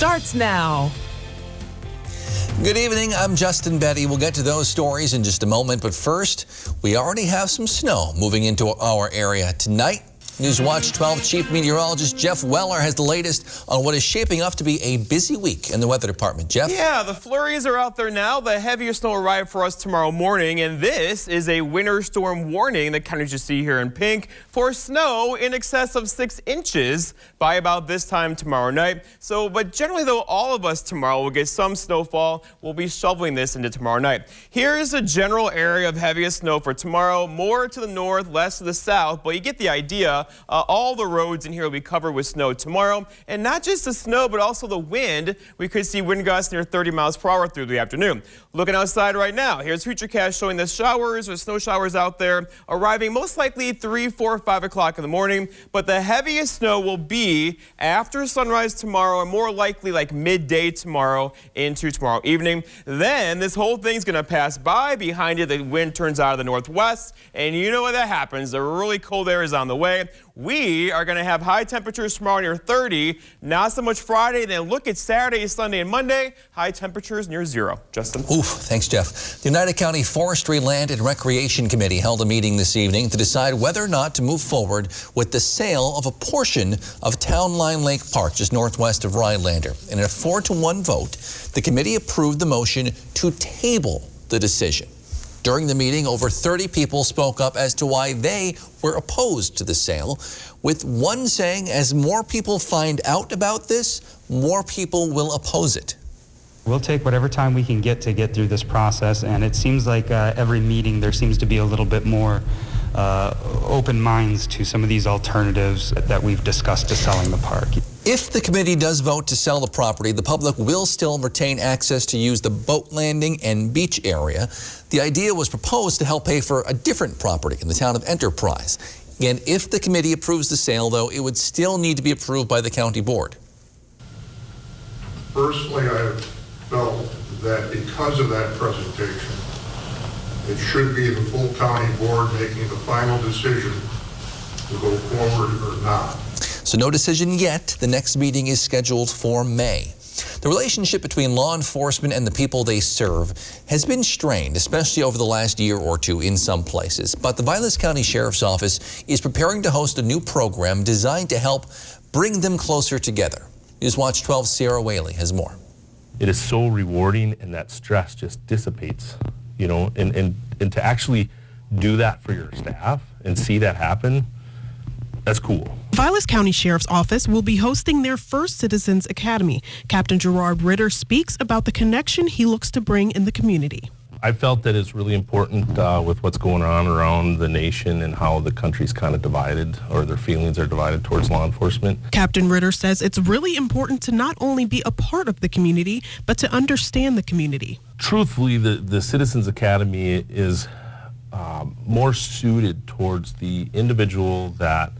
starts now. Good evening, I'm Justin Betty. We'll get to those stories in just a moment, but first, we already have some snow moving into our area tonight. Newswatch 12 Chief Meteorologist Jeff Weller has the latest on what is shaping up to be a busy week in the weather department. Jeff? Yeah, the flurries are out there now. The heaviest snow arrived for us tomorrow morning, and this is a winter storm warning that kind of you see here in pink for snow in excess of 6 inches by about this time tomorrow night. But generally though, all of us tomorrow will get some snowfall. We'll be shoveling this into tomorrow night. Here's a general area of heaviest snow for tomorrow, more to the north, less to the south, but you get the idea. All the roads in here will be covered with snow tomorrow, and not just the snow, but also the wind. We could see wind gusts near 30 miles per hour through the afternoon. Looking outside right now, here's Futurecast showing the showers or snow showers out there arriving most likely 3, 4, 5 o'clock in the morning, but the heaviest snow will be after sunrise tomorrow and more likely like midday tomorrow into tomorrow evening. Then this whole thing's going to pass by. Behind it, the wind turns out of the northwest, and you know what that happens. The really cold air is on the way. We are going to have high temperatures tomorrow near 30, not so much Friday. Then look at Saturday, Sunday, and Monday, high temperatures near 0. Justin? Oof, thanks, Jeff. The United County Forestry Land and Recreation Committee held a meeting this evening to decide whether or not to move forward with the sale of a portion of Town Line Lake Park, just northwest of Rhinelander. And in a 4-1 vote, the committee approved the motion to table the decision. During the meeting, over 30 people spoke up as to why they were opposed to the sale, with one saying, as more people find out about this, more people will oppose it. We'll take whatever time we can get through this process, and it seems like every meeting there seems to be a little bit more open minds to some of these alternatives that we've discussed to selling the park. If the committee does vote to sell the property, the public will still retain access to use the boat landing and beach area. The idea was proposed to help pay for a different property in the town of Enterprise. Again, if the committee approves the sale, though, it would still need to be approved by the county board. Personally, I have felt that because of that presentation, it should be the full county board making the final decision to go forward or not. So no decision yet. The next meeting is scheduled for May. The relationship between law enforcement and the people they serve has been strained, especially over the last year or two in some places. But the Vilas County Sheriff's Office is preparing to host a new program designed to help bring them closer together. Newswatch 12 Sierra Whaley has more. It is so rewarding, and that stress just dissipates, you know, and to actually do that for your staff and see that happen, that's cool. Vilas County Sheriff's Office will be hosting their first Citizens Academy. Captain Gerard Ritter speaks about the connection he looks to bring in the community. I felt that it's really important with what's going on around the nation and how the country's kind of divided, or their feelings are divided towards law enforcement. Captain Ritter says it's really important to not only be a part of the community, but to understand the community. Truthfully, the Citizens Academy is more suited towards the individual that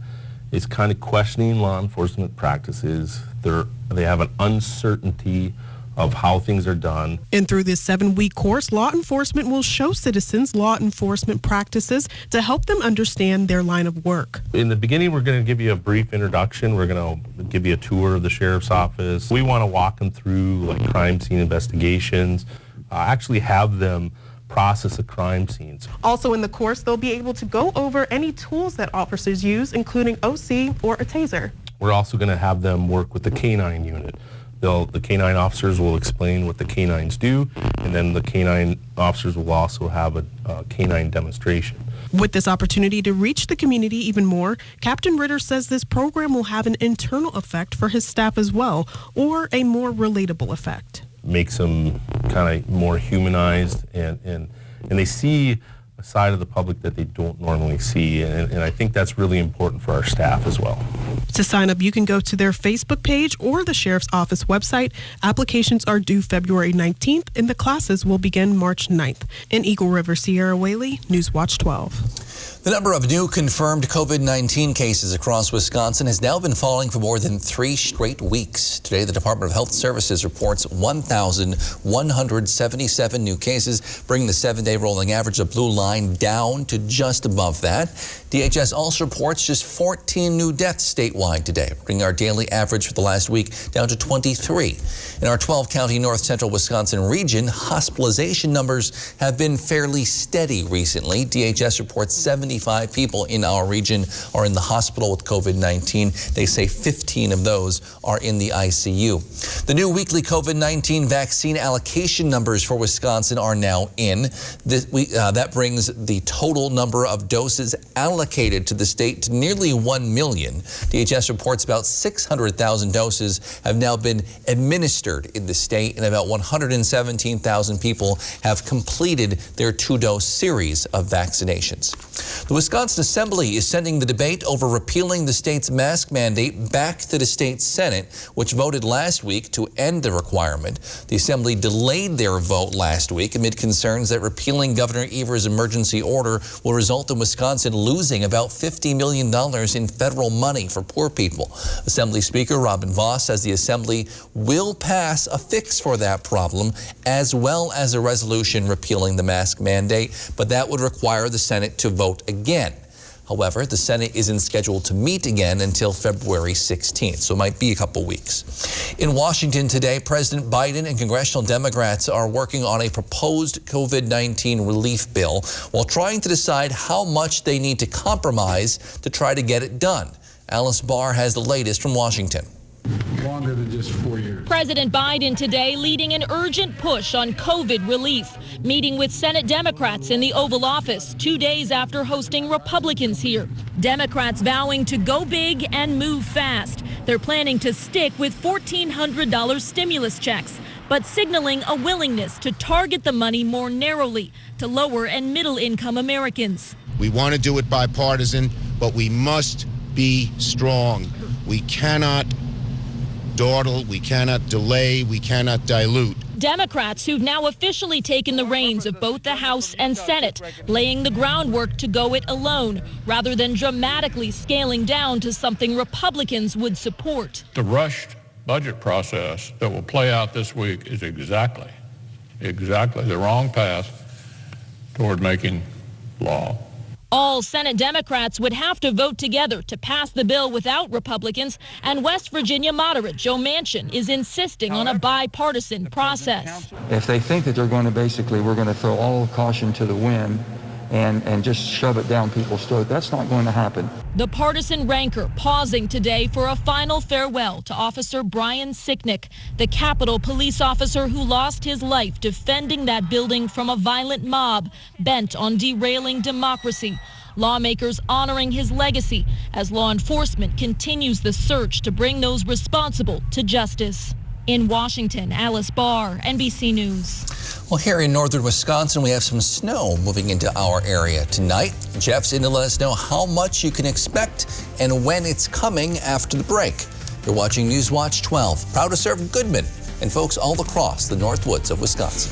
is kind of questioning law enforcement practices. They have an uncertainty of how things are done. And through this 7-week course, law enforcement will show citizens law enforcement practices to help them understand their line of work. In the beginning, we're going to give you a brief introduction. We're going to give you a tour of the sheriff's office. We want to walk them through like crime scene investigations, actually have them process a crime scene. Also in the course, they'll be able to go over any tools that officers use, including OC or a taser. We're also going to have them work with the K-9 unit. The K-9 officers will explain what the K-9s do, and then the K-9 officers will also have a K-9 demonstration. With this opportunity to reach the community even more, Captain Ritter says this program will have an internal effect for his staff as well, or a more relatable effect. Makes them kind of more humanized, and they see a side of the public that they don't normally see, and I think that's really important for our staff as well. To sign up, you can go to their Facebook page or the Sheriff's Office website. Applications are due February 19th, and the classes will begin March 9th. In Eagle River, Sierra Whaley, Newswatch 12. The number of new confirmed COVID-19 cases across Wisconsin has now been falling for more than 3 straight weeks. Today, the Department of Health Services reports 1,177 new cases, bringing the 7-day rolling average of blue line down to just above that. DHS also reports just 14 new deaths statewide today, bringing our daily average for the last week down to 23. In our 12-county north central Wisconsin region, hospitalization numbers have been fairly steady recently. DHS reports 75 people in our region are in the hospital with COVID-19. They say 15 of those are in the ICU. The new weekly COVID-19 vaccine allocation numbers for Wisconsin are now in. That brings the total number of doses allocated to the state to nearly 1 million. DHS reports about 600,000 doses have now been administered in the state, and about 117,000 people have completed their 2-dose series of vaccinations. The Wisconsin Assembly is sending the debate over repealing the state's mask mandate back to the state Senate, which voted last week to end the requirement. The Assembly delayed their vote last week amid concerns that repealing Governor Evers' emergency order will result in Wisconsin losing about $50 million in federal money for poor people. Assembly Speaker Robin Vos says the Assembly will pass a fix for that problem, as well as a resolution repealing the mask mandate, but that would require the Senate to vote again. However, the Senate isn't scheduled to meet again until February 16th, so it might be a couple weeks. In Washington today, President Biden and congressional Democrats are working on a proposed COVID-19 relief bill while trying to decide how much they need to compromise to try to get it done. Alice Barr has the latest from Washington. Longer than just 4 years. President Biden today leading an urgent push on COVID relief, meeting with Senate Democrats in the Oval Office 2 days after hosting Republicans here. Democrats vowing to go big and move fast. They're planning to stick with $1,400 stimulus checks, but signaling a willingness to target the money more narrowly to lower and middle income Americans. We want to do it bipartisan, but we must be strong. We cannot dawdle, we cannot delay, we cannot dilute. Democrats who've now officially taken the reins of both the House and Senate, laying the groundwork to go it alone, rather than dramatically scaling down to something Republicans would support. The rushed budget process that will play out this week is exactly the wrong path toward making law. All Senate Democrats would have to vote together to pass the bill without Republicans, and West Virginia moderate Joe Manchin is insisting on a bipartisan process. If they think that we're going to throw all caution to the wind and just shove it down people's throat, that's not going to happen. The partisan rancor pausing today for a final farewell to Officer Brian Sicknick, the Capitol police officer who lost his life defending that building from a violent mob bent on derailing democracy. Lawmakers honoring his legacy as law enforcement continues the search to bring those responsible to justice. In Washington, Alice Barr, NBC News. Well, here in northern Wisconsin, we have some snow moving into our area tonight. Jeff's in to let us know how much you can expect and when it's coming after the break. You're watching News Watch 12, proud to serve Goodman and folks all across the North Woods of Wisconsin.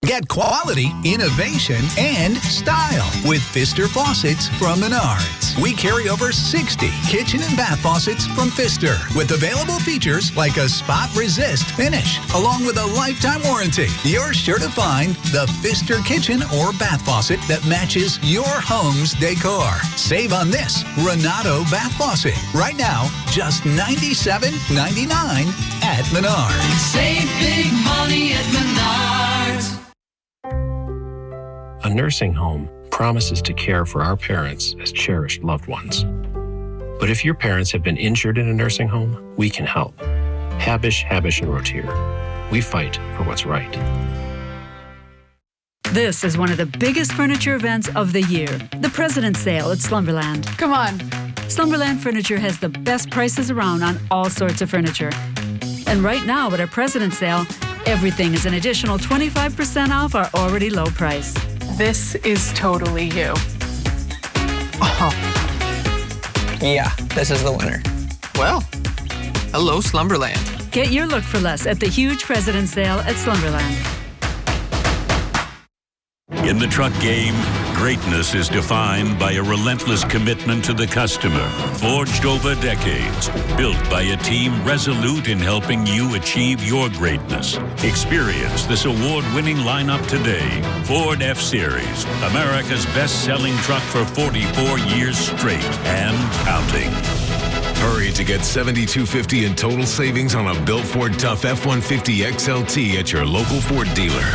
Get quality, innovation, and style with Pfister faucets from Menards. We carry over 60 kitchen and bath faucets from Pfister with available features like a spot-resist finish, along with a lifetime warranty. You're sure to find the Pfister kitchen or bath faucet that matches your home's decor. Save on this Renato bath faucet. Right now, just $97.99 at Menards. Save big money at Menards. A nursing home promises to care for our parents as cherished loved ones. But if your parents have been injured in a nursing home, we can help. Habish, and Rotier. We fight for what's right. This is one of the biggest furniture events of the year, the President's Sale at Slumberland. Come on. Slumberland Furniture has the best prices around on all sorts of furniture. And right now at our President's Sale, everything is an additional 25% off our already low price. This is totally you. Oh. Yeah, this is the winner. Well, hello, Slumberland. Get your look for less at the huge President's Sale at Slumberland. In the truck game, greatness is defined by a relentless commitment to the customer, forged over decades, built by a team resolute in helping you achieve your greatness. Experience this award-winning lineup today. Ford F-Series, America's best-selling truck for 44 years straight and counting. Hurry to get $7,250 in total savings on a built Ford Tough F-150 XLT at your local Ford dealer.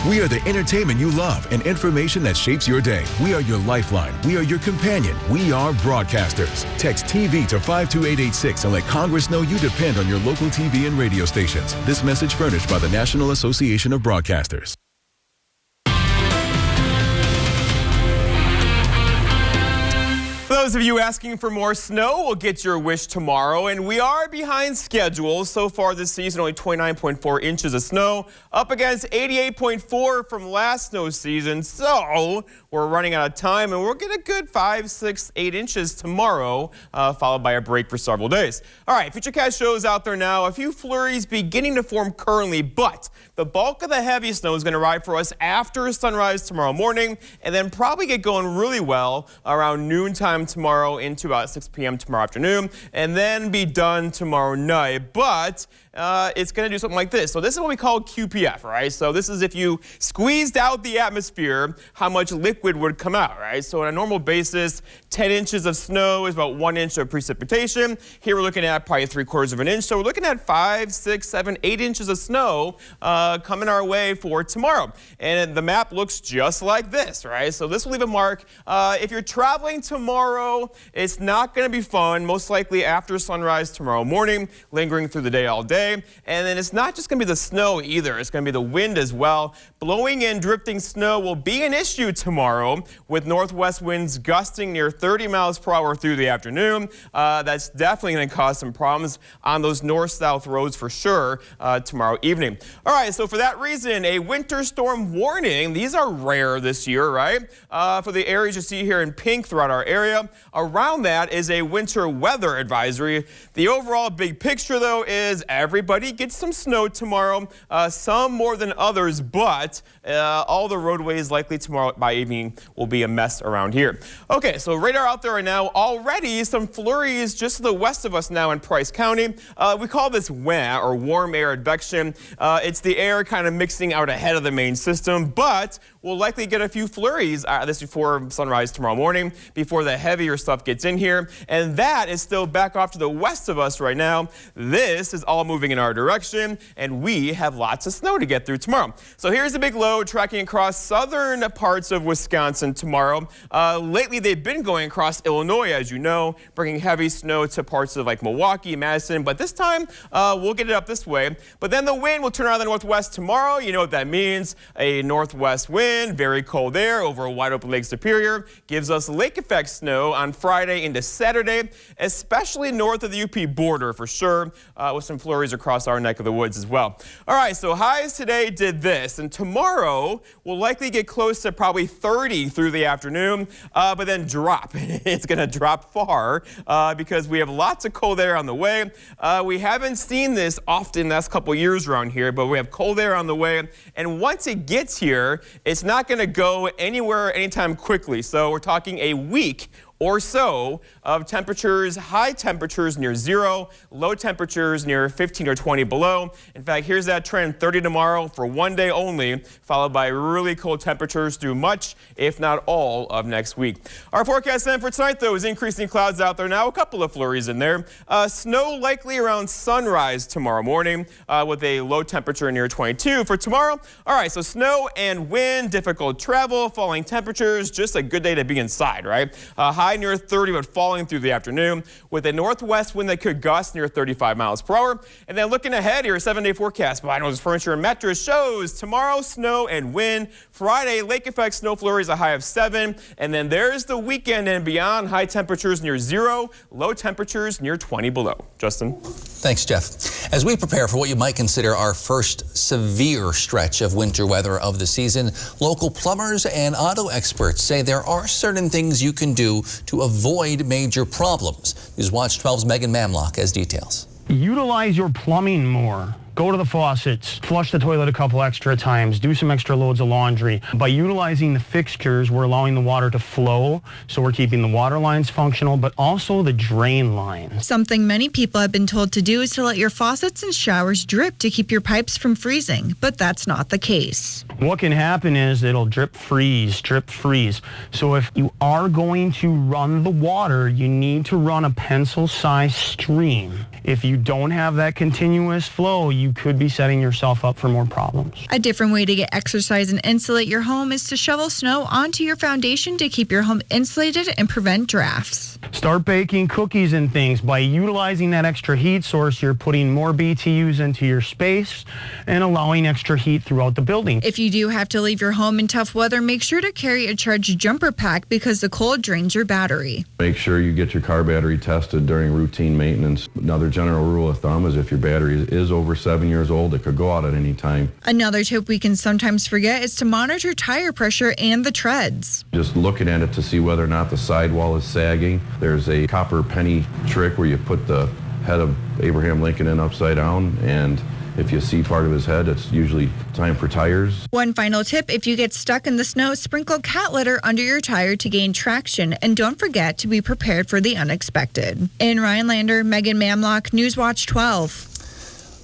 We are the entertainment you love and information that shapes your day. We are your lifeline. We are your companion. We are broadcasters. Text TV to 52886 and let Congress know you depend on your local TV and radio stations. This message furnished by the National Association of Broadcasters. For those of you asking for more snow, we'll get your wish tomorrow, and we are behind schedule. So far this season, only 29.4 inches of snow, up against 88.4 from last snow season. So we're running out of time, and we'll get a good 5, 6, 8 inches tomorrow, followed by a break for several days. All right, Futurecast shows out there now. A few flurries beginning to form currently, but the bulk of the heavy snow is going to arrive for us after sunrise tomorrow morning, and then probably get going really well around noontime tomorrow into about 6 p.m. tomorrow afternoon, and then be done tomorrow night. But it's going to do something like this. So this is what we call QPF, right? So this is if you squeezed out the atmosphere, how much liquid would come out, right? So on a normal basis, 10 inches of snow is about 1 inch of precipitation. Here we're looking at probably 3/4 of an inch. So we're looking at 5, 6, 7, 8 inches of snow coming our way for tomorrow. And the map looks just like this, right? So this will leave a mark. If you're traveling tomorrow, it's not going to be fun, most likely after sunrise tomorrow morning, lingering through the day all day. And then it's not just going to be the snow either. It's going to be the wind as well. Blowing and drifting snow will be an issue tomorrow, with northwest winds gusting near 30 miles per hour through the afternoon. That's definitely going to cause some problems on those north-south roads for sure tomorrow evening. All right, so for that reason, a winter storm warning. These are rare this year, right? For the areas you see here in pink throughout our area. Around that is a winter weather advisory. The overall big picture, though, is everybody gets some snow tomorrow, some more than others, but all the roadways likely tomorrow by evening will be a mess around here. Okay, so radar out there right now. Already some flurries just to the west of us now in Price County. We call this WAA, or warm air advection. It's the air kind of mixing out ahead of the main system, but we'll likely get a few flurries this before sunrise tomorrow morning, before the heavier stuff gets in here. And that is still back off to the west of us right now. This is all moving in our direction, and we have lots of snow to get through tomorrow. So here's a big low tracking across southern parts of Wisconsin tomorrow. Lately, they've been going across Illinois, as you know, bringing heavy snow to parts of like Milwaukee, Madison, but this time we'll get it up this way. But then the wind will turn around the northwest tomorrow. You know what that means. A northwest wind, very cold air over a wide open Lake Superior, gives us lake effect snow on Friday into Saturday, especially north of the UP border for sure, with some flurries across our neck of the woods as well. All right, so highs today did this, and tomorrow we'll likely get close to probably 30 through the afternoon, but then drop. It's going to drop far because we have lots of cold air on the way. We haven't seen this often the last couple years around here, but we have cold air on the way, and once it gets here, it's not going to go anywhere anytime quickly. So we're talking a week or so of temperatures, high temperatures near 0, low temperatures near 15 or 20 below. In fact, here's that trend, 30 tomorrow for one day only, followed by really cold temperatures through much, if not all, of next week. Our forecast then for tonight, though, is increasing clouds out there now, a couple of flurries in there. Snow likely around sunrise tomorrow morning with a low temperature near 22 for tomorrow. All right, so snow and wind, difficult travel, falling temperatures, just a good day to be inside, right? High near 30, but falling through the afternoon with a northwest wind that could gust near 35 miles per hour. And then looking ahead here, a 7-day forecast by Noah's Furniture and Mattress shows tomorrow snow and wind. Friday, lake effect snow flurries, a high of 7. And then there's the weekend and beyond, high temperatures near 0, low temperatures near 20 below. Justin? Thanks, Jeff. As we prepare for what you might consider our first severe stretch of winter weather of the season, local plumbers and auto experts say there are certain things you can do to avoid major problems. News Watch 12's Megan Mamlock has details. Utilize your plumbing more. go to the faucets, flush the toilet a couple extra times, do some extra loads of laundry. By utilizing the fixtures, we're allowing the water to flow, so we're keeping the water lines functional, but also the drain lines. Something many people have been told to do is to let your faucets and showers drip to keep your pipes from freezing, but that's not the case. What can happen is it'll drip freeze. So if you are going to run the water, you need to run a pencil-sized stream. If you don't have that continuous flow, you could be setting yourself up for more problems. A different way to get exercise and insulate your home is to shovel snow onto your foundation to keep your home insulated and prevent drafts. Start baking cookies and things. By utilizing that extra heat source, you're putting more BTUs into your space and allowing extra heat throughout the building. If you do have to leave your home in tough weather, make sure to carry a charged jumper pack because the cold drains your battery. Make sure you get your car battery tested during routine maintenance. Another general rule of thumb is if your battery is over 7 years old, it could go out at any time. Another tip we can sometimes forget is to monitor tire pressure and the treads. Just looking at it to see whether or not the sidewall is sagging. There's a copper penny trick where you put the head of Abraham Lincoln in upside down, and if you see part of his head, it's usually time for tires. One final tip, if you get stuck in the snow, sprinkle cat litter under your tire to gain traction, and don't forget to be prepared for the unexpected. In Rhinelander, Megan Mamlock, Newswatch 12.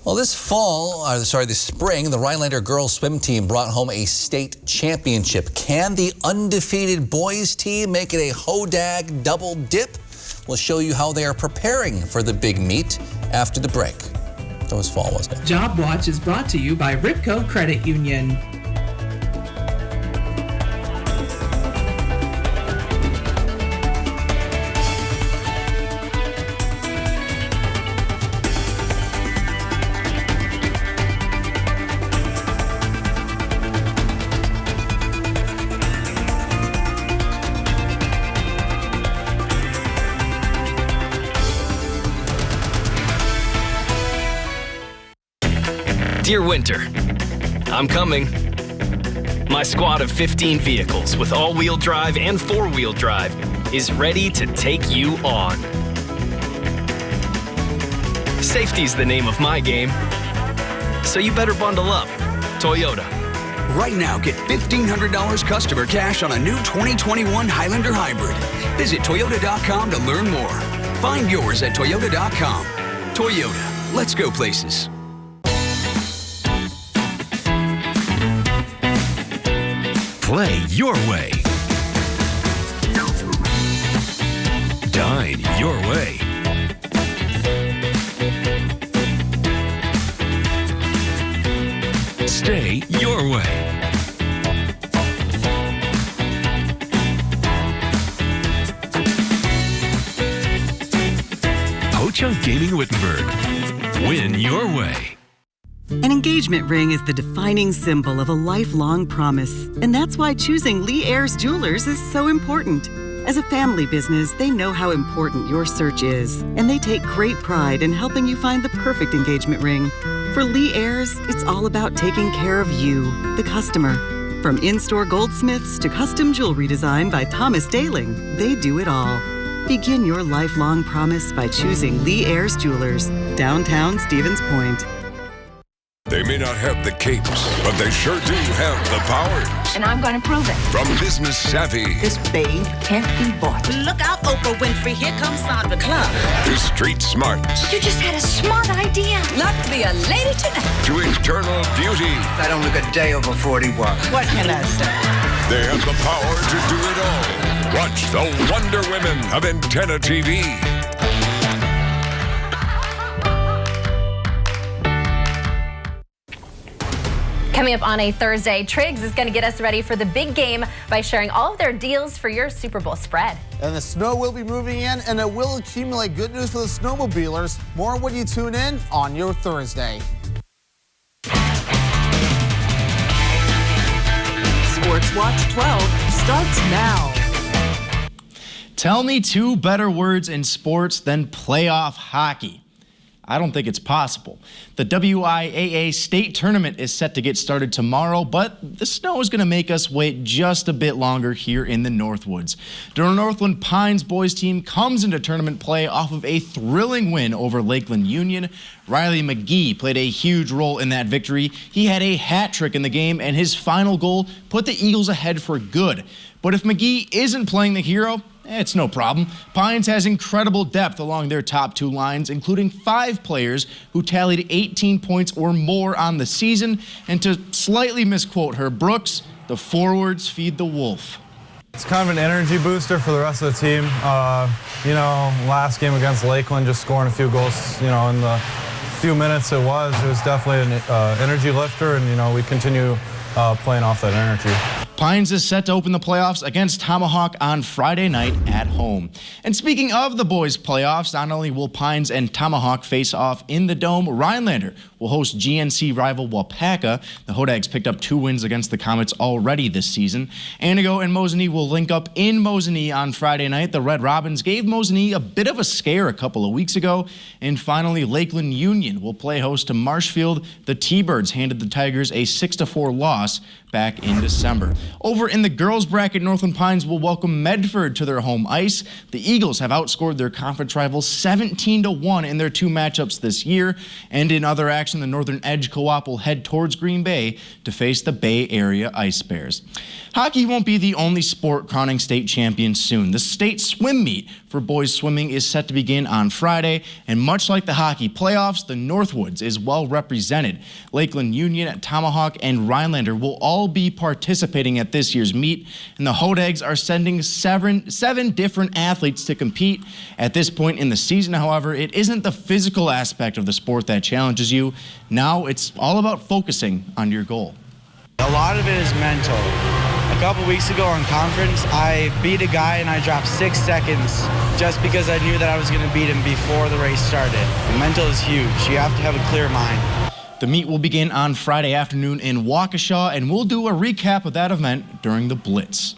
Well, this spring, the Rhinelander girls swim team brought home a state championship. Can the undefeated boys team make it a Hodag double dip? We'll show you how they are preparing for the big meet after the break. That was fall, wasn't it? Job Watch is brought to you by Ripco Credit Union. Dear Winter, I'm coming. My squad of 15 vehicles with all-wheel drive and four-wheel drive is ready to take you on. Safety's the name of my game, so you better bundle up. Toyota. Right now, get $1,500 customer cash on a new 2021 Highlander Hybrid. Visit Toyota.com to learn more. Find yours at Toyota.com. Toyota, let's go places. Play your way. Dine your way. Stay your way. Ho-Chunk Gaming Wittenberg. Win your way. An engagement ring is the defining symbol of a lifelong promise, and that's why choosing Lee Ayres Jewelers is so important. As a family business, they know how important your search is, and they take great pride in helping you find the perfect engagement ring. For Lee Ayres, it's all about taking care of you, the customer. From in-store goldsmiths to custom jewelry design by Thomas Daling, they do it all. Begin your lifelong promise by choosing Lee Ayres Jewelers, downtown Stevens Point. They may not have the capes, but they sure do have the powers. And I'm going to prove it. From business savvy. This babe can't be bought. Look out, Oprah Winfrey. Here comes Sandra Club. To street smarts. You just had a smart idea. Not to be a lady tonight. To eternal beauty. I don't look a day over 41. What can I say? They have the power to do it all. Watch the Wonder Women of Antenna TV. Coming up on a Thursday, Triggs is going to get us ready for the big game by sharing all of their deals for your Super Bowl spread. And the snow will be moving in, and it will accumulate. Good news for the snowmobilers. More when you tune in on your Thursday. Sports Watch 12 starts now. Tell me two better words in sports than playoff hockey. I don't think it's possible. The WIAA state tournament is set to get started tomorrow, but the snow is going to make us wait just a bit longer here in the Northwoods. The Northland Pines boys team comes into tournament play off of a thrilling win over Lakeland Union. Riley McGee played a huge role in that victory. He had a hat trick in the game, and his final goal put the Eagles ahead for good. But if McGee isn't playing the hero, it's no problem. Pines has incredible depth along their top two lines, including 5 players who tallied 18 points or more on the season. And to slightly misquote her, Brooks, the forwards feed the wolf. It's kind of an energy booster for the rest of the team. Last game against Lakeland, just scoring a few goals, in the few minutes it was definitely an energy lifter, and, we continue playing off that energy. Pines is set to open the playoffs against Tomahawk on Friday night at home. And speaking of the boys' playoffs, not only will Pines and Tomahawk face off in the Dome, Rhinelander will host GNC rival Wapaka. The Hodags picked up 2 wins against the Comets already this season. Anago and Mosinee will link up in Mosinee on Friday night. The Red Robins gave Mosinee a bit of a scare a couple of weeks ago. And finally, Lakeland Union will play host to Marshfield. The T-Birds handed the Tigers a 6-4 loss back in December. Over in the girls bracket, Northland Pines will welcome Medford to their home ice. The Eagles have outscored their conference rivals 17-1 in their 2 matchups this year. And in other action, the Northern Edge Co-op will head towards Green Bay to face the Bay Area Ice Bears. Hockey won't be the only sport crowning state champions soon. The state swim meet for boys swimming is set to begin on Friday, and much like the hockey playoffs, the Northwoods is well represented. Lakeland Union, Tomahawk, and Rhinelander will all be participating at this year's meet, and the Hodags are sending seven different athletes to compete. At this point in the season, however, it isn't the physical aspect of the sport that challenges you. Now it's all about focusing on your goal. A lot of it is mental. A couple weeks ago on conference, I beat a guy and I dropped 6 seconds just because I knew that I was going to beat him before the race started. Mental is huge. You have to have a clear mind. The meet will begin on Friday afternoon in Waukesha, and we'll do a recap of that event during the Blitz.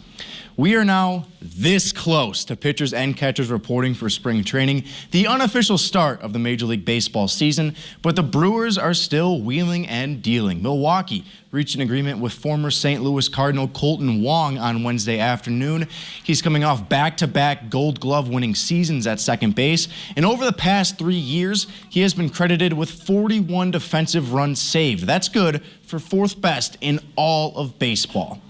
We are now this close to pitchers and catchers reporting for spring training, the unofficial start of the Major League Baseball season, but the Brewers are still wheeling and dealing. Milwaukee reached an agreement with former St. Louis Cardinal Colton Wong on Wednesday afternoon. He's coming off back-to-back Gold Glove winning seasons at second base, and over the past 3 years, he has been credited with 41 defensive runs saved. That's good for 4th best in all of baseball.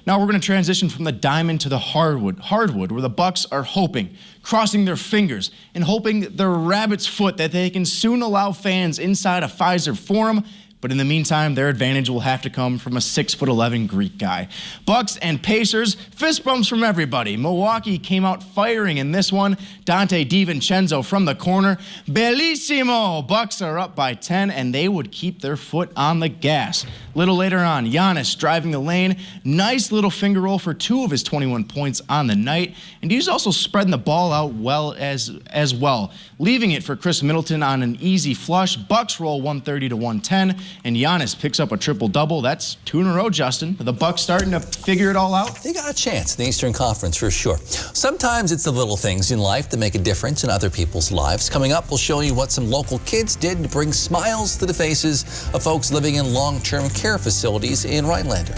Now we're going to transition from the diamond to the hardwood, where the Bucks are hoping, crossing their fingers, and hoping their rabbit's foot that they can soon allow fans inside a Pfizer Forum. But in the meantime, their advantage will have to come from a 6'11" Greek guy. Bucks and Pacers, fist bumps from everybody. Milwaukee came out firing in this one. Dante DiVincenzo from the corner. Bellissimo! Bucks are up by 10, and they would keep their foot on the gas. Little later on, Giannis driving the lane. Nice little finger roll for 2 of his 21 points on the night. And he's also spreading the ball out well as well, leaving it for Chris Middleton on an easy flush. Bucks roll 130-110. And Giannis picks up a triple-double. That's 2 in a row, Justin. Are the Bucks starting to figure it all out? They got a chance in the Eastern Conference for sure. Sometimes it's the little things in life that make a difference in other people's lives. Coming up, we'll show you what some local kids did to bring smiles to the faces of folks living in long-term care facilities in Rhinelander.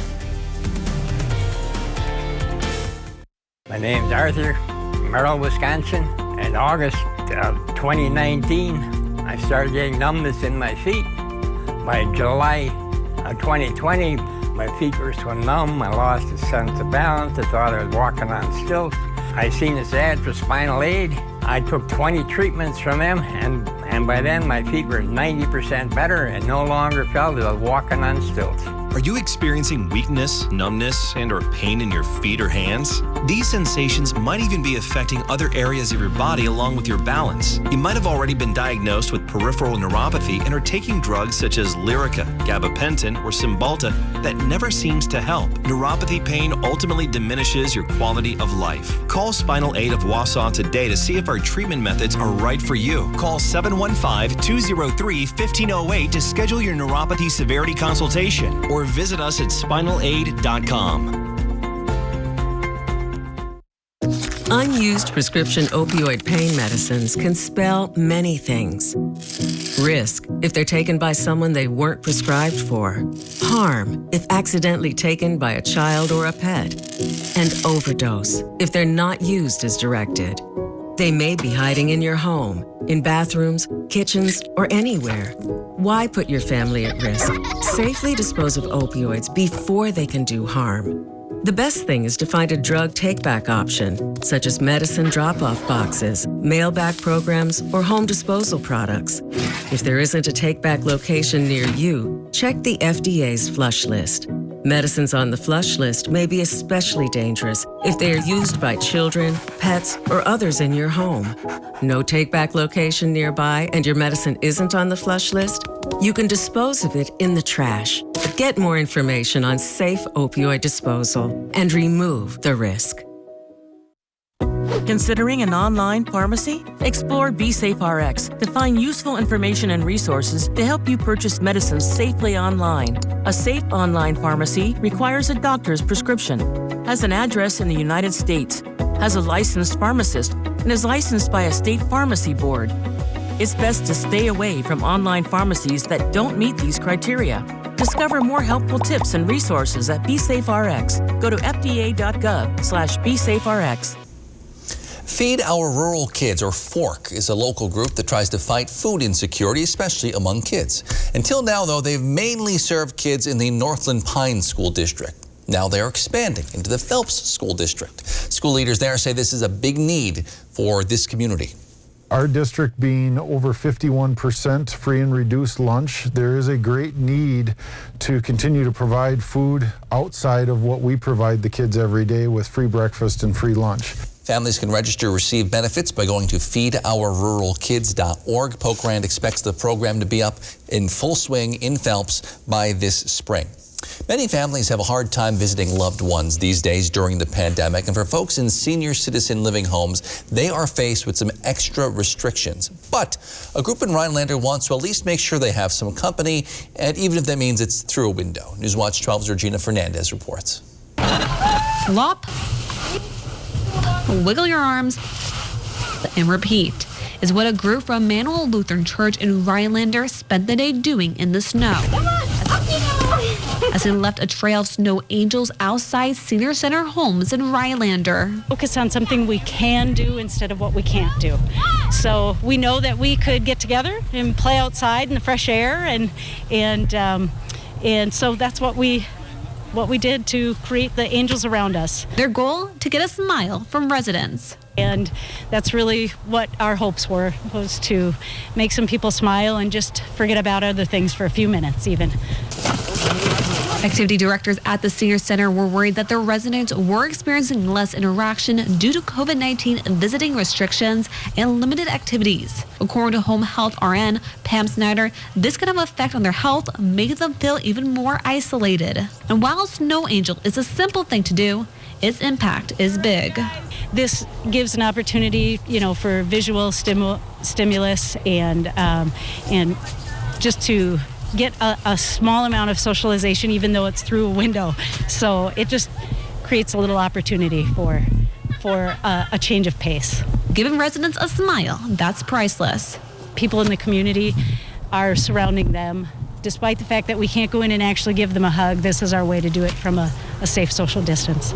My name's Arthur, Merrill, Wisconsin. In August of 2019, I started getting numbness in my feet. By July of 2020, my feet were so numb, I lost a sense of balance. I thought I was walking on stilts. I seen this ad for Spinal Aid. I took 20 treatments from them, and by then my feet were 90% better and no longer felt as I was walking on stilts. Are you experiencing weakness, numbness, and/or pain in your feet or hands? These sensations might even be affecting other areas of your body along with your balance. You might have already been diagnosed with peripheral neuropathy and are taking drugs such as Lyrica, gabapentin, or Cymbalta that never seems to help. Neuropathy pain ultimately diminishes your quality of life. Call Spinal Aid of Wausau today to see if our treatment methods are right for you. Call 715-203-1508 to schedule your neuropathy severity consultation, or visit us at spinalaid.com. I'm Unused prescription opioid pain medicines can spell many things. Risk, if they're taken by someone they weren't prescribed for. Harm, if accidentally taken by a child or a pet. And overdose, if they're not used as directed. They may be hiding in your home, in bathrooms, kitchens, or anywhere. Why put your family at risk? Safely dispose of opioids before they can do harm. The best thing is to find a drug take-back option, such as medicine drop-off boxes, mail-back programs, or home disposal products. If there isn't a take-back location near you, check the FDA's flush list. Medicines on the flush list may be especially dangerous if they are used by children, pets, or others in your home. No take-back location nearby and your medicine isn't on the flush list? You can dispose of it in the trash. Get more information on safe opioid disposal and remove the risk. Considering an online pharmacy? Explore BeSafeRx to find useful information and resources to help you purchase medicines safely online. A safe online pharmacy requires a doctor's prescription, has an address in the United States, has a licensed pharmacist, and is licensed by a state pharmacy board. It's best to stay away from online pharmacies that don't meet these criteria. Discover more helpful tips and resources at BeSafeRx. Go to fda.gov/BeSafeRx. Feed Our Rural Kids, or FORK, is a local group that tries to fight food insecurity, especially among kids. Until now, though, they've mainly served kids in the Northland Pines School District. Now they're expanding into the Phelps School District. School leaders there say this is a big need for this community. Our district being over 51% free and reduced lunch, there is a great need to continue to provide food outside of what we provide the kids every day with free breakfast and free lunch. Families can register to receive benefits by going to feedourruralkids.org. Polk Rand expects the program to be up in full swing in Phelps by this spring. Many families have a hard time visiting loved ones these days during the pandemic, and for folks in senior citizen living homes, they are faced with some extra restrictions. But a group in Rhinelander wants to at least make sure they have some company, and even if that means it's through a window. Newswatch 12's Regina Fernandez reports. Flop, wiggle your arms, and repeat is what a group from Manuel Lutheran Church in Rhinelander spent the day doing in the snow. As they left a trail of snow angels outside senior center homes in Rhinelander. Focus on something we can do instead of what we can't do. So we know that we could get together and play outside in the fresh air, and so that's what we did to create the angels around us. Their goal, to get a smile from residents. And that's really what our hopes were, was to make some people smile and just forget about other things for a few minutes even. Activity directors at the senior center were worried that their residents were experiencing less interaction due to COVID-19 visiting restrictions and limited activities. According to Home Health RN Pam Snyder, this could have an effect on their health, making them feel even more isolated. And while Snow Angel is a simple thing to do, its impact is big. This gives an opportunity, for visual stimulus and just to get a small amount of socialization, even though it's through a window. So it just creates a little opportunity for a change of pace. Giving residents a smile, that's priceless. People in the community are surrounding them. Despite the fact that we can't go in and actually give them a hug, this is our way to do it from a safe social distance.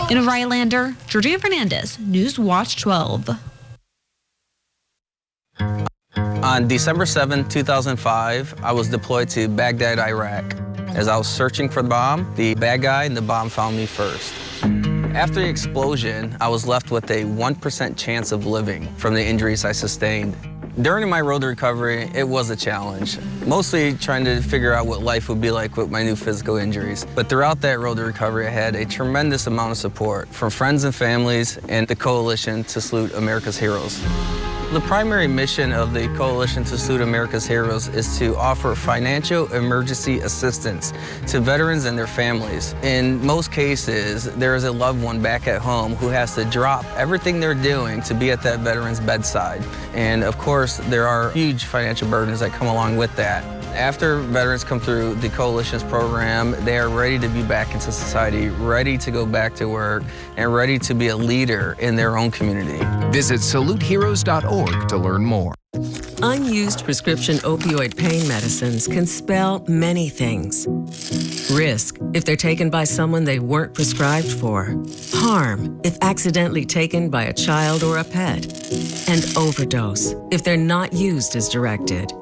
In Rhinelander, Georgina Fernandez, Newswatch 12. On December 7, 2005, I was deployed to Baghdad, Iraq. As I was searching for the bomb, the bad guy and the bomb found me first. After the explosion, I was left with a 1% chance of living from the injuries I sustained. During my road to recovery, it was a challenge, mostly trying to figure out what life would be like with my new physical injuries. But throughout that road to recovery, I had a tremendous amount of support from friends and families and the coalition to salute America's heroes. The primary mission of the Coalition to Salute America's Heroes is to offer financial emergency assistance to veterans and their families. In most cases, there is a loved one back at home who has to drop everything they're doing to be at that veteran's bedside. And of course, there are huge financial burdens that come along with that. After veterans come through the Coalition's program, they are ready to be back into society, ready to go back to work, and ready to be a leader in their own community. Visit saluteheroes.org to learn more. Unused prescription opioid pain medicines can spell many things. Risk, if they're taken by someone they weren't prescribed for. Harm, if accidentally taken by a child or a pet. And overdose, if they're not used as directed.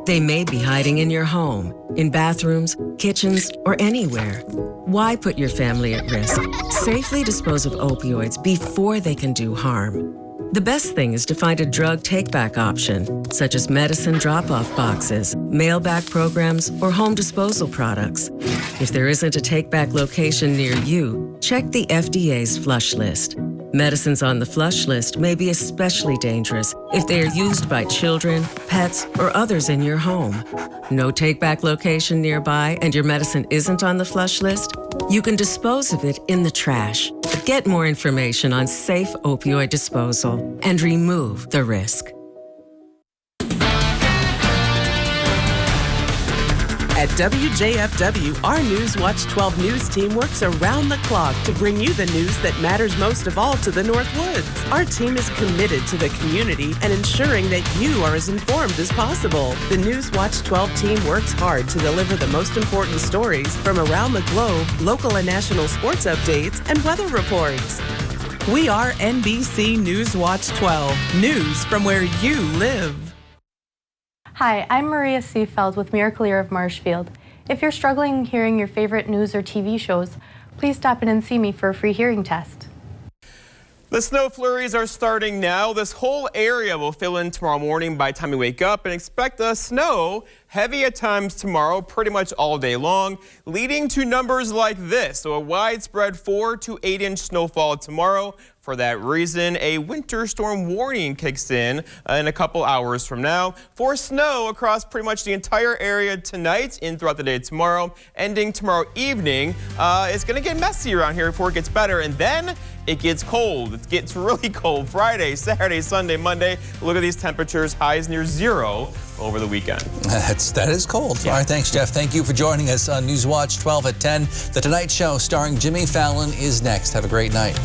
They may be hiding in your home, in bathrooms, kitchens, or anywhere. Why put your family at risk? Safely dispose of opioids before they can do harm. The best thing is to find a drug take-back option, such as medicine drop-off boxes, mail-back programs, or home disposal products. If there isn't a take-back location near you, check the FDA's flush list. Medicines on the flush list may be especially dangerous if they are used by children, pets, or others in your home. No take-back location nearby and your medicine isn't on the flush list? You can dispose of it in the trash. Get more information on safe opioid disposal and remove the risk. At WJFW, our Newswatch 12 News team works around the clock to bring you the news that matters most of all to the North Woods. Our team is committed to the community and ensuring that you are as informed as possible. The Newswatch 12 team works hard to deliver the most important stories from around the globe, local and national sports updates, and weather reports. We are NBC Newswatch 12, news from where you live. Hi, I'm Maria Seefeld with Miracle Ear of Marshfield. If you're struggling hearing your favorite news or TV shows, please stop in and see me for a free hearing test. The snow flurries are starting now. This whole area will fill in tomorrow morning by the time you wake up, and expect the snow heavy at times tomorrow, pretty much all day long, leading to numbers like this. So a widespread 4 to 8 inch snowfall tomorrow. For that reason, a winter storm warning kicks in a couple hours from now for snow across pretty much the entire area tonight and throughout the day tomorrow. Ending tomorrow evening, it's going to get messy around here before it gets better, and then it gets cold. It gets really cold Friday, Saturday, Sunday, Monday. Look at these temperatures, highs near 0 over the weekend. That is cold. Yeah. All right, thanks, Jeff. Thank you for joining us on Newswatch 12 at 10. The Tonight Show starring Jimmy Fallon is next. Have a great night.